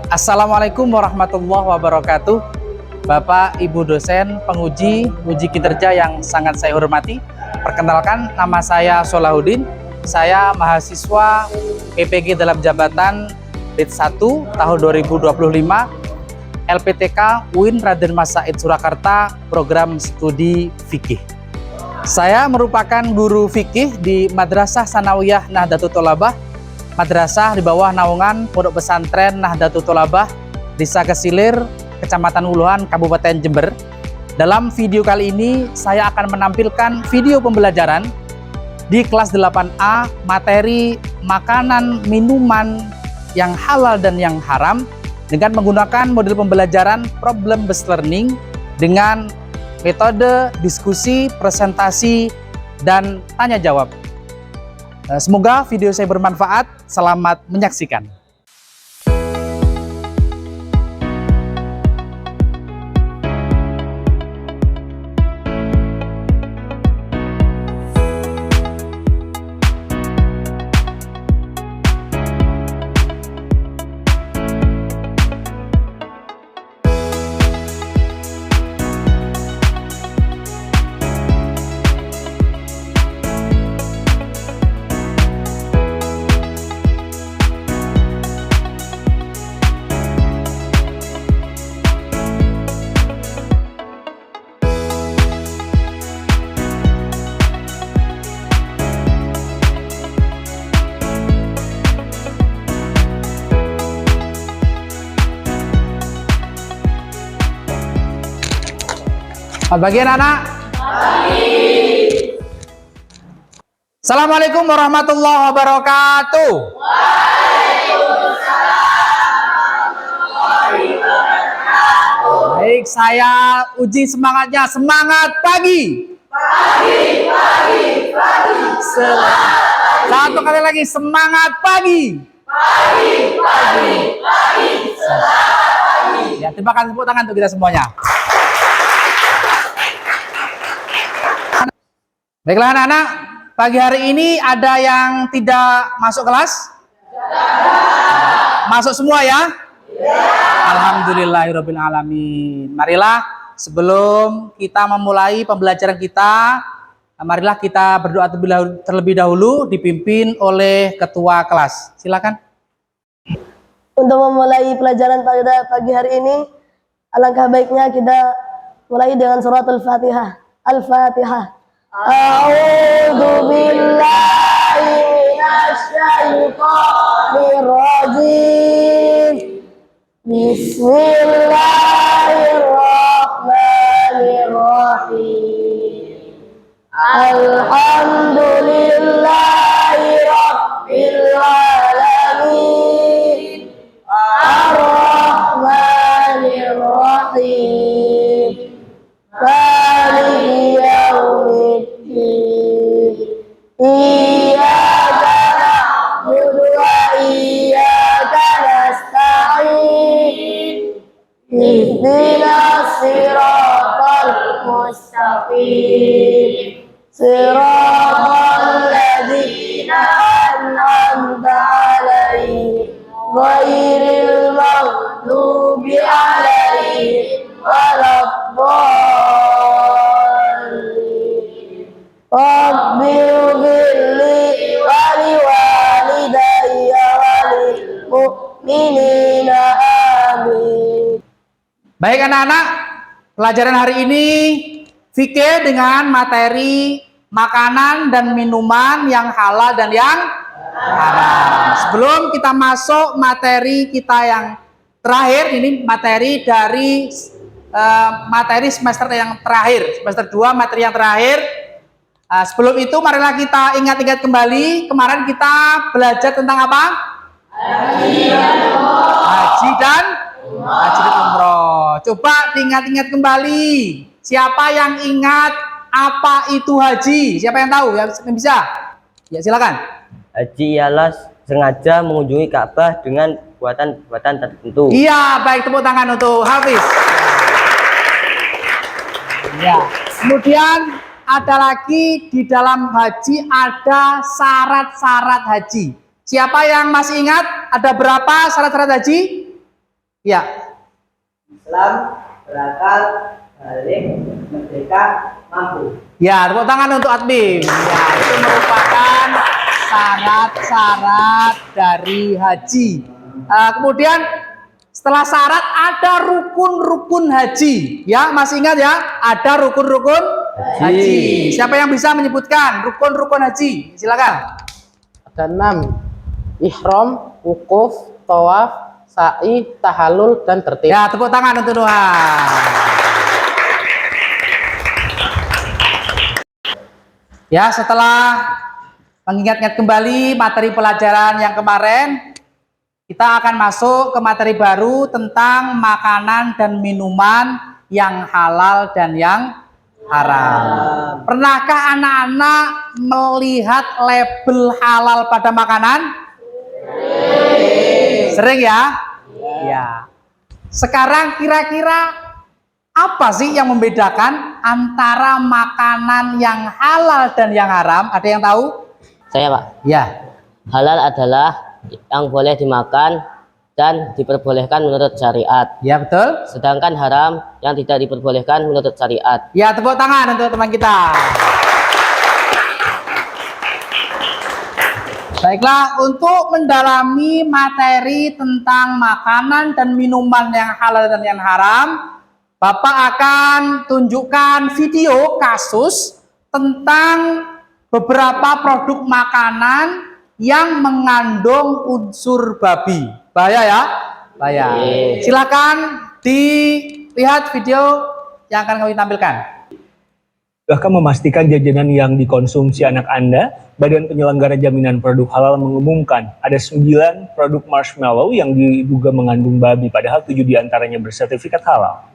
Assalamualaikum warahmatullahi wabarakatuh. Bapak, Ibu dosen, penguji, uji kinerja yang sangat saya hormati. Perkenalkan, nama saya Solahuddin. Saya mahasiswa PPG dalam jabatan Rit 1 tahun 2025, LPTK UIN Raden Mas Said Surakarta, program studi fikih. Saya merupakan guru fikih di Madrasah Sanawiyah Nahdlatul Tholabah, madrasah di bawah naungan Pondok Pesantren Nahdlatul Tholabah, Desa Kesilir, Kecamatan Wuluhan, Kabupaten Jember. Dalam video kali ini saya akan menampilkan video pembelajaran di kelas 8A materi makanan minuman yang halal dan yang haram dengan menggunakan model pembelajaran problem-based learning dengan metode diskusi, presentasi, dan tanya jawab. Semoga video saya bermanfaat. Selamat menyaksikan. Pagi anak-anak. Assalamualaikum warahmatullahi wabarakatuh. Baik, saya uji semangatnya. Semangat pagi. Pagi. Satu kali lagi, semangat pagi. Pagi. Ya, terima kasih, tepuk tangan untuk kita semuanya. Baiklah anak-anak, pagi hari ini ada yang tidak masuk kelas? Masuk semua ya? Alhamdulillahirabbil alamin. Marilah sebelum kita memulai pembelajaran kita, marilah kita berdoa terlebih dahulu dipimpin oleh ketua kelas. Silakan. Untuk memulai pelajaran pada pagi hari ini, alangkah baiknya kita mulai dengan surat Al-Fatihah. Al-Fatihah. A'udzu billahi minasyaitonir rajim. Bismillahirrahmanirrahim. Alhamdulillahi rabbil alamin. Ar-Rahmanir Rahim. Maliki yaumiddin. Iyyaka na'budu wa iyyaka nasta'in. Ihdinas siratal mustaqim. Siratal ladzina an'amta 'alaihim ghairil maghdubi 'alaihim waladdallin. Rabbighfirli wa liwalidayya wa lil mu'minina amin. Baik anak-anak, pelajaran hari ini fikih dengan materi makanan dan minuman yang halal dan yang haram. Sebelum kita masuk materi kita yang terakhir, ini materi dari materi semester yang terakhir, semester 2 materi yang terakhir. Sebelum itu marilah kita ingat-ingat kembali, kemarin kita belajar tentang apa? Haji dan umroh. Coba diingat-ingat kembali. Siapa yang ingat apa itu haji? Siapa yang tahu? Yang bisa? Ya silakan. Haji ialah sengaja mengunjungi Ka'bah dengan perbuatan tertentu. Iya, baik, tepuk tangan untuk Hafiz. Ya. Kemudian ada lagi di dalam haji ada syarat-syarat haji. Siapa yang masih ingat ada berapa syarat-syarat haji? Ya. Islam, berakal, balik, merdeka, mampu. Ya, tepuk tangan untuk admin. Ya, itu merupakan syarat-syarat dari haji. Kemudian setelah syarat ada rukun-rukun haji. Ya, masih ingat ya? Ada rukun-rukun haji. Siapa yang bisa menyebutkan rukun-rukun haji? Silakan. Ada 6. Ihram, wukuf, tawaf, sa'i, tahallul, dan tertib. Ya, tepuk tangan untuk Tuhan. Ya, setelah mengingat-ingat kembali materi pelajaran yang kemarin, kita akan masuk ke materi baru tentang makanan dan minuman yang halal dan yang haram. Pernahkah anak-anak melihat label halal pada makanan? Sering ya? Ya. Sekarang kira-kira apa sih yang membedakan antara makanan yang halal dan yang haram? Ada yang tahu? Saya Pak, Ya. halal adalah yang boleh dimakan dan diperbolehkan menurut syariat. Ya, betul. Sedangkan haram yang tidak diperbolehkan menurut syariat. Ya, tepuk tangan untuk teman kita. Baiklah, untuk mendalami materi tentang makanan dan minuman yang halal dan yang haram, Bapak akan tunjukkan video kasus tentang beberapa produk makanan yang mengandung unsur babi. Bahaya ya? Bahaya. Silakan dilihat video yang akan kami tampilkan. Bahkan memastikan jajanan yang dikonsumsi anak Anda, Badan Penyelenggara Jaminan Produk Halal mengumumkan ada 9 produk marshmallow yang diduga mengandung babi, padahal 7 diantaranya bersertifikat halal.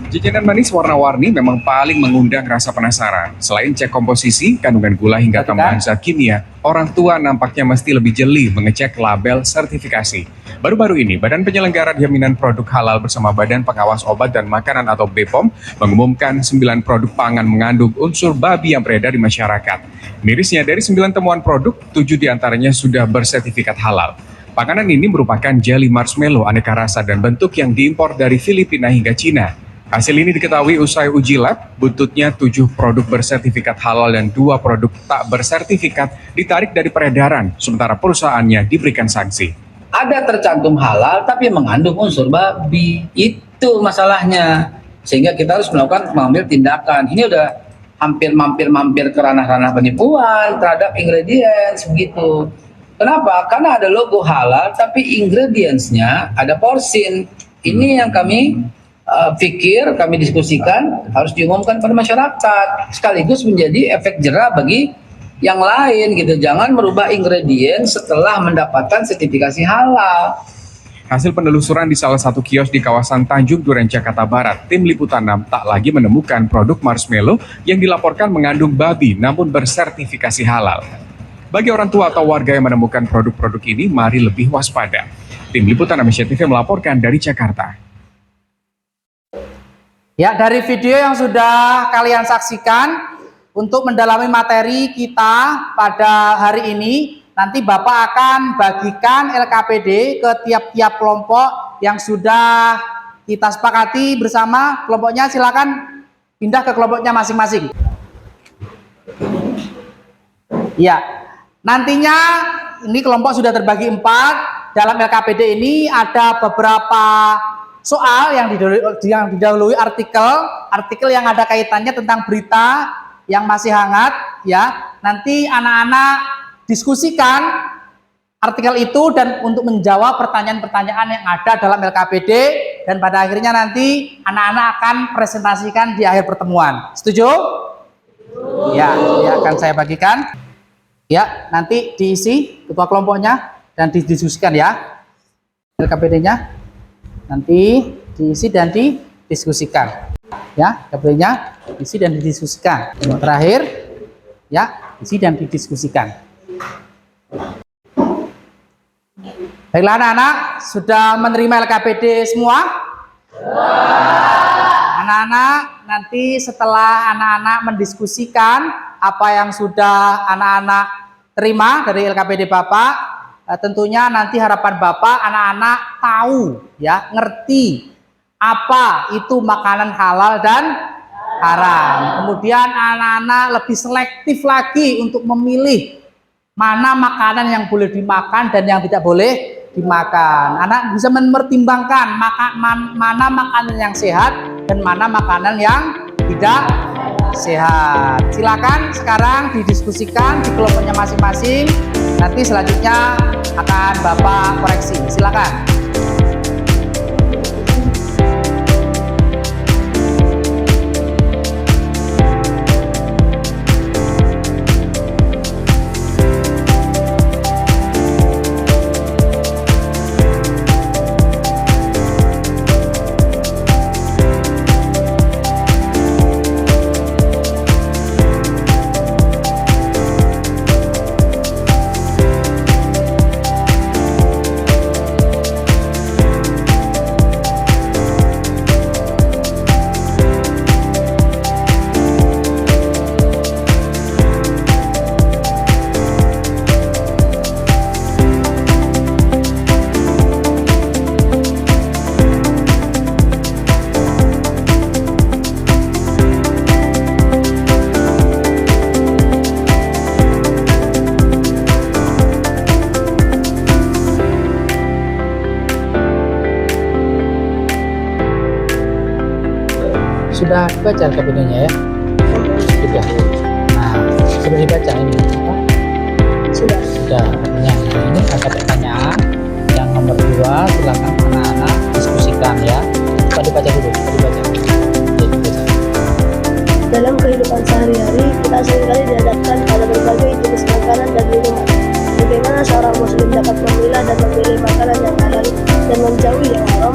Jajanan manis warna-warni memang paling mengundang rasa penasaran. Selain cek komposisi, kandungan gula hingga tambahan zat kimia, orang tua nampaknya mesti lebih jeli mengecek label sertifikasi. Baru-baru ini, Badan Penyelenggara Jaminan Produk Halal bersama Badan Pengawas Obat dan Makanan atau BPOM mengumumkan 9 produk pangan mengandung unsur babi yang beredar di masyarakat. Mirisnya, dari 9 temuan produk, 7 diantaranya sudah bersertifikat halal. Panganan ini merupakan jelly marshmallow aneka rasa dan bentuk yang diimpor dari Filipina hingga Cina. Hasil ini diketahui usai uji lab, buntutnya 7 produk bersertifikat halal dan 2 produk tak bersertifikat ditarik dari peredaran, sementara perusahaannya diberikan sanksi. Ada tercantum halal tapi mengandung unsur babi, itu masalahnya. Sehingga kita harus mengambil tindakan. Ini udah hampir mampir ke ranah-ranah penipuan terhadap ingredients begitu. Kenapa? Karena ada logo halal tapi ingredientsnya ada porsin. Ini yang kami pikir, kami diskusikan harus diumumkan pada masyarakat sekaligus menjadi efek jera bagi yang lain gitu. Jangan merubah ingredient setelah mendapatkan sertifikasi halal. Hasil penelusuran di salah satu kios di kawasan Tanjung Duren, Jakarta Barat, tim Liputan 6 tak lagi menemukan produk marshmallow yang dilaporkan mengandung babi namun bersertifikasi halal. Bagi orang tua atau warga yang menemukan produk-produk ini, mari lebih waspada. Tim Liputan Indonesia TV melaporkan dari Jakarta. Ya, dari video yang sudah kalian saksikan, untuk mendalami materi kita pada hari ini, nanti Bapak akan bagikan LKPD ke tiap-tiap kelompok yang sudah kita sepakati bersama. Kelompoknya silakan pindah ke kelompoknya masing-masing. Ya, nantinya ini kelompok sudah terbagi 4. Dalam LKPD ini ada beberapa soal yang didahului artikel yang ada kaitannya tentang berita yang masih hangat ya. Nanti anak-anak diskusikan artikel itu dan untuk menjawab pertanyaan-pertanyaan yang ada dalam LKPD, dan pada akhirnya nanti anak-anak akan presentasikan di akhir pertemuan. Setuju? Ya, akan saya bagikan. Ya, nanti diisi ketua kelompoknya dan didiskusikan ya. LKPD-nya nanti diisi dan didiskusikan ya, LKPD-nya diisi dan didiskusikan. Yang terakhir ya, isi dan didiskusikan. Baiklah anak-anak, sudah menerima LKPD semua? Anak-anak, nanti setelah anak-anak mendiskusikan apa yang sudah anak-anak terima dari LKPD Bapak, tentunya nanti harapan Bapak anak-anak tahu ya, ngerti apa itu makanan halal dan haram. Kemudian anak-anak lebih selektif lagi untuk memilih mana makanan yang boleh dimakan dan yang tidak boleh dimakan. Anak bisa mempertimbangkan mana makanan yang sehat dan mana makanan yang tidak sehat. Silakan sekarang didiskusikan di kelompoknya masing-masing. Nanti selanjutnya akan Bapak koreksi. Silakan. Sudah dibaca kabinetnya ya? Sudah. Nah, sudah dibaca ini apa? Sudah. Nah, ini ada pertanyaan yang nomor 2. Silakan anak-anak diskusikan ya. Coba dibaca dulu. Dalam kehidupan sehari-hari, kita seringkali dihadapkan pada berbagai jenis makanan dan minuman. Bagaimana seorang muslim dapat memilah dan memilih makanan yang halal dan menjauhi yang haram,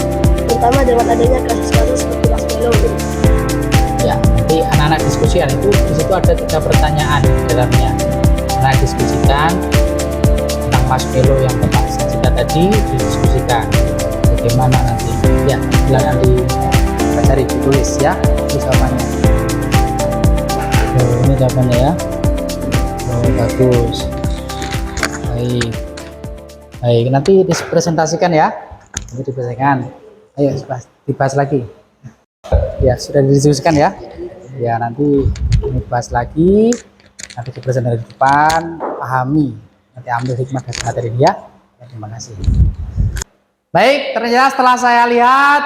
terutama dengan adanya kasus-kasus seperti marshmallow ini. Ya, nanti anak-anak diskusikan itu. Di situ ada 3 pertanyaan di dalamnya. Anak diskusikan tentang marshmallow yang Bapak sajikan tadi, didiskusikan bagaimana nanti. Ya, silakan dicari, ditulis ya, jawabannya. Oh, ini jawabannya ya. Oh, bagus. Baik, nanti dipresentasikan ya. Nanti dipresentasikan. Ayo, dibahas lagi. Ya, sudah didiskusikan ya. Ya, nanti dibahas lagi. Nanti dipresentasikan di depan, pahami. Nanti ambil hikmah dari materi ini ya. Terima kasih. Baik, ternyata setelah saya lihat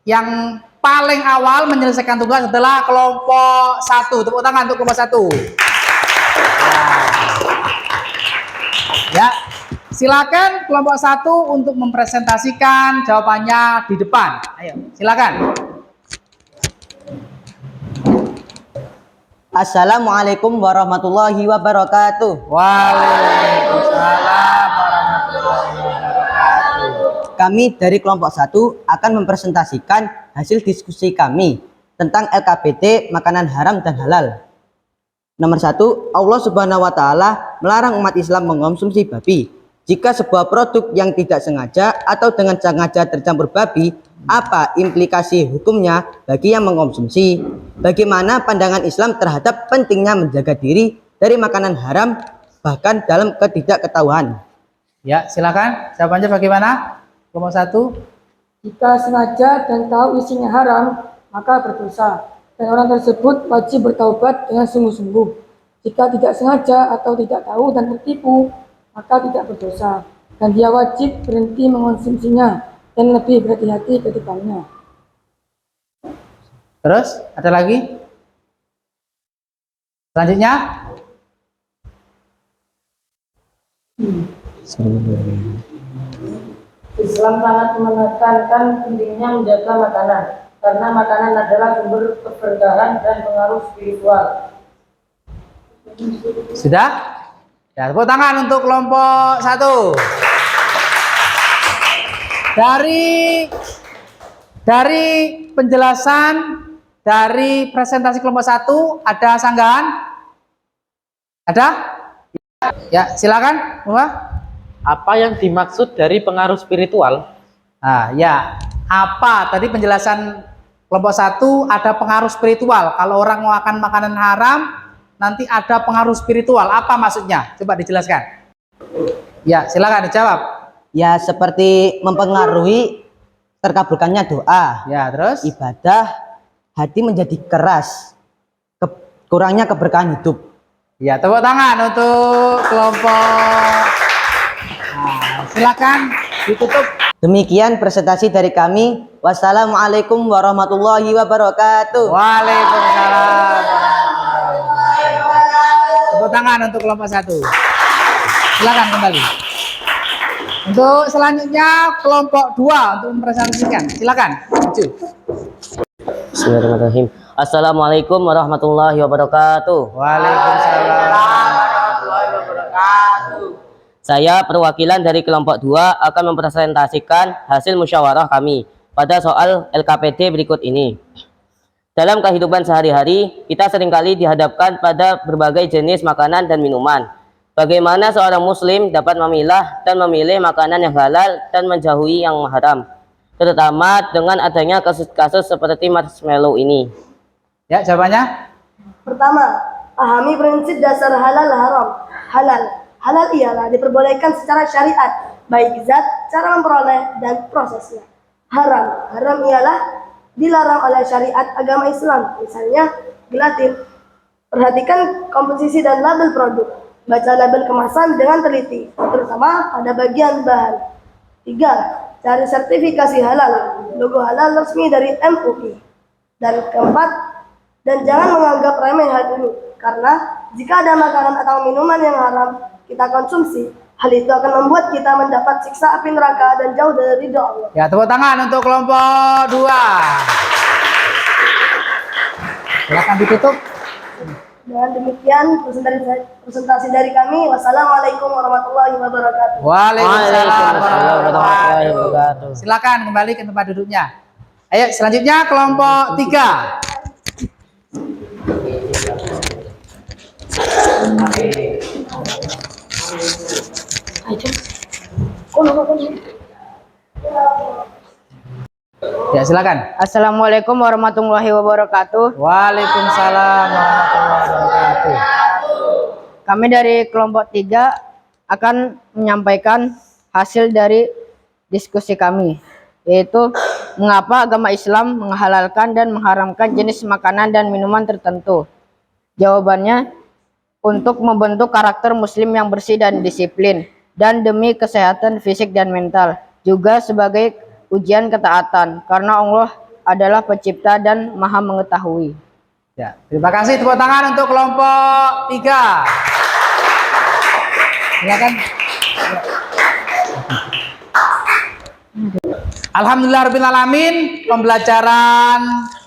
yang paling awal menyelesaikan tugas adalah kelompok 1. Tepuk tangan untuk kelompok 1. Ya, silakan kelompok 1 untuk mempresentasikan jawabannya di depan. Ayo, silakan. Assalamualaikum warahmatullahi wabarakatuh. Waalaikumsalam warahmatullahi wabarakatuh. Kami dari kelompok 1 akan mempresentasikan hasil diskusi kami tentang LKPD makanan haram dan halal. Nomor 1, Allah Subhanahu wa Ta'ala melarang umat Islam mengonsumsi babi. Jika sebuah produk yang tidak sengaja atau dengan sengaja tercampur babi, apa implikasi hukumnya bagi yang mengkonsumsi? Bagaimana pandangan Islam terhadap pentingnya menjaga diri dari makanan haram bahkan dalam ketidakketahuan? Ya, silakan. Jawabannya bagaimana? Kelompok 1. Jika sengaja dan tahu isinya haram, maka berdosa. Dan orang tersebut wajib bertaubat dengan sungguh-sungguh. Jika tidak sengaja atau tidak tahu dan tertipu, maka tidak berdosa. Dan dia wajib berhenti mengonsumsinya dan lebih berhati-hati ke depannya. Terus, ada lagi? Selanjutnya? Islam sangat menekankan pentingnya menjaga makanan, karena makanan adalah sumber keberkahan dan pengaruh spiritual. Sudah? Ya, tepuk tangan untuk kelompok 1. Dari penjelasan dari presentasi kelompok 1 ada sanggahan? Ada? Ya, silakan. Apa yang dimaksud dari pengaruh spiritual? Nah, ya. Apa tadi penjelasan kelompok 1 ada pengaruh spiritual. Kalau orang makan makanan haram nanti ada pengaruh spiritual. Apa maksudnya? Coba dijelaskan. Ya, silakan dijawab. Ya, seperti mempengaruhi terkabulkannya doa, Ya, terus? ibadah, hati menjadi keras, kurangnya keberkahan hidup. Ya, tepuk tangan untuk kelompok. Nah, silakan ditutup. Demikian presentasi dari kami. Wassalamualaikum warahmatullahi wabarakatuh. Waalaikumsalam. Tepuk tangan untuk kelompok 1. Silakan kembali. Untuk selanjutnya kelompok 2 untuk mempresentasikan. Silakan. Maju. Bismillahirrahmanirrahim. Assalamualaikum warahmatullahi wabarakatuh. Waalaikumsalam. Saya perwakilan dari kelompok 2 akan mempresentasikan hasil musyawarah kami pada soal LKPD berikut ini. Dalam kehidupan sehari-hari, kita seringkali dihadapkan pada berbagai jenis makanan dan minuman. Bagaimana seorang muslim dapat memilah dan memilih makanan yang halal dan menjauhi yang haram, terutama dengan adanya kasus-kasus seperti marshmallow ini. Ya, jawabannya? Pertama, pahami prinsip dasar halal haram. Halal ialah diperbolehkan secara syariat, baik zat, cara memperoleh, dan prosesnya. Haram ialah dilarang oleh syariat agama Islam, misalnya gelatin. Perhatikan komposisi dan label produk. Baca label kemasan dengan teliti, terutama pada bagian bahan. 3. Cari sertifikasi halal, logo halal resmi dari MUI. Dan keempat, dan jangan menganggap remeh hal ini, karena jika ada makanan atau minuman yang haram kita konsumsi, hal itu akan membuat kita mendapat siksa api neraka dan jauh dari ridho Allah. Ya, tepuk tangan untuk kelompok 2. Silakan ditutup. Dengan demikian presentasi dari kami. Wassalamualaikum warahmatullahi wabarakatuh. Waalaikumsalam warahmatullahi wabarakatuh. Silakan kembali ke tempat duduknya. Ayo, selanjutnya kelompok 3. Ya, silakan. Assalamualaikum warahmatullahi wabarakatuh. Waalaikumsalam warahmatullahi wabarakatuh. Kami dari kelompok 3 akan menyampaikan hasil dari diskusi kami, yaitu mengapa agama Islam menghalalkan dan mengharamkan jenis makanan dan minuman tertentu. Jawabannya, untuk membentuk karakter muslim yang bersih dan disiplin, dan demi kesehatan fisik dan mental, juga sebagai ujian ketaatan, karena Allah adalah pencipta dan maha mengetahui. Ya, terima kasih. Tepuk tangan untuk kelompok 3. Silakan. Alhamdulillahirrahmanirrahim. Pembelajaran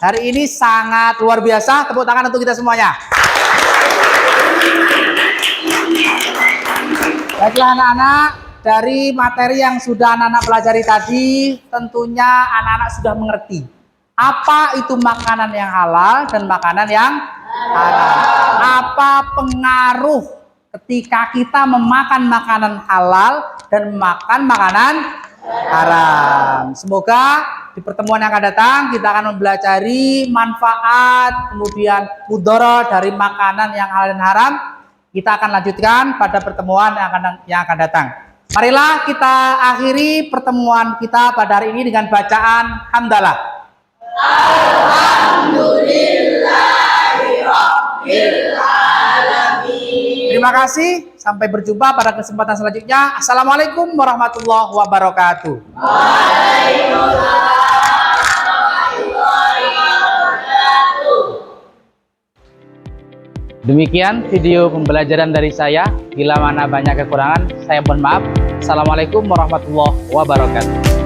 hari ini sangat luar biasa. Tepuk tangan untuk kita semuanya. Baiklah anak-anak, dari materi yang sudah anak-anak pelajari tadi, tentunya anak-anak sudah mengerti apa itu makanan yang halal dan makanan yang haram. Apa pengaruh ketika kita memakan makanan halal dan makan makanan haram. Semoga di pertemuan yang akan datang kita akan mempelajari manfaat, kemudian mudarat dari makanan yang halal dan haram. Kita akan lanjutkan pada pertemuan yang akan datang. Marilah kita akhiri pertemuan kita pada hari ini dengan bacaan hamdalah. Alhamdulillahirrahmanirrahim. Terima kasih. Sampai berjumpa pada kesempatan selanjutnya. Assalamualaikum warahmatullahi wabarakatuh. Waalaikumsalam. Demikian video pembelajaran dari saya. Bila mana banyak kekurangan, saya mohon maaf. Assalamualaikum warahmatullahi wabarakatuh.